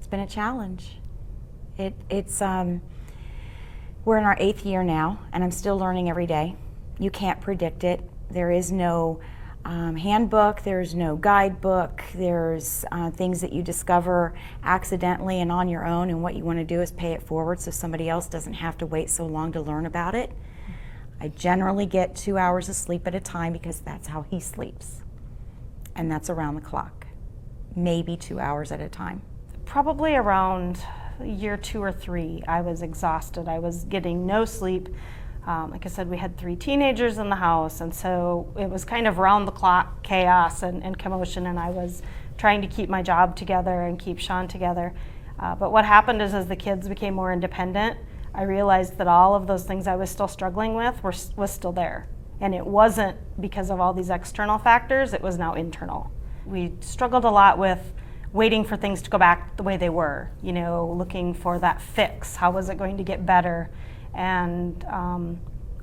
It's been a challenge. It's we're in our 8th year now, and I'm still learning every day. You can't predict it. There is no handbook, there's no guidebook, there's things that you discover accidentally and on your own, and what you want to do is pay it forward so somebody else doesn't have to wait so long to learn about it. I generally get 2 hours of sleep at a time because that's how he sleeps, and that's around the clock, maybe 2 hours at a time. Probably around year 2 or 3, I was exhausted. I was getting no sleep. Like I said, we had 3 teenagers in the house, and so it was kind of round-the-clock chaos and commotion, and I was trying to keep my job together and keep Sean together. But what happened is, as the kids became more independent, I realized that all of those things I was still struggling with was still there. And it wasn't because of all these external factors, it was now internal. We struggled a lot with waiting for things to go back the way they were, you know, looking for that fix. How was it going to get better? And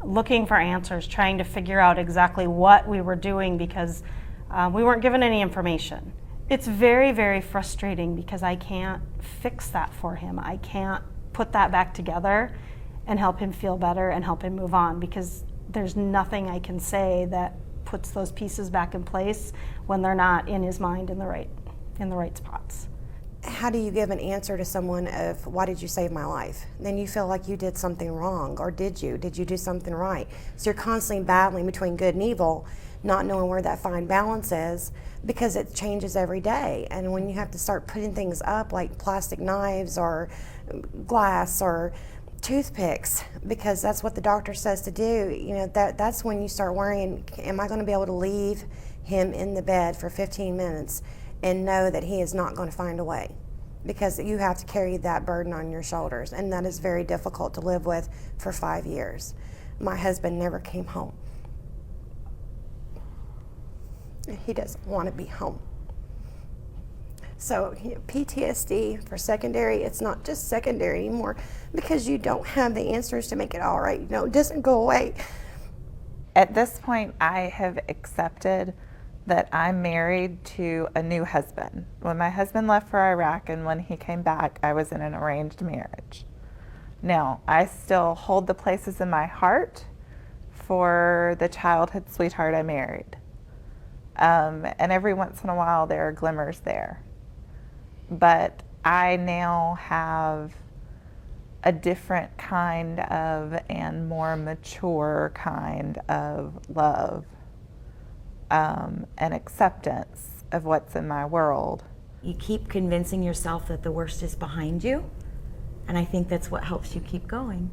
looking for answers, trying to figure out exactly what we were doing because we weren't given any information. It's very, very frustrating because I can't fix that for him. I can't put that back together and help him feel better and help him move on, because there's nothing I can say that puts those pieces back in place when they're not in his mind in the right spots. How do you give an answer to someone of, why did you save my life? Then you feel like you did something wrong, or did you do something right? So you're constantly battling between good and evil, not knowing where that fine balance is, because it changes every day. And when you have to start putting things up like plastic knives or glass or toothpicks, because that's what the doctor says to do, you know, that's when you start worrying, am I going to be able to leave him in the bed for 15 minutes and know that he is not going to find a way? Because you have to carry that burden on your shoulders, and that is very difficult to live with for 5 years. My husband never came home. He doesn't want to be home. So PTSD for secondary, it's not just secondary anymore because you don't have the answers to make it all right. You know, it doesn't go away. At this point, I have accepted that I'm married to a new husband. When my husband left for Iraq and when he came back, I was in an arranged marriage. Now, I still hold the places in my heart for the childhood sweetheart I married. And every once in a while there are glimmers there. But I now have a different kind of and more mature kind of love and acceptance of what's in my world. You keep convincing yourself that the worst is behind you, and I think that's what helps you keep going.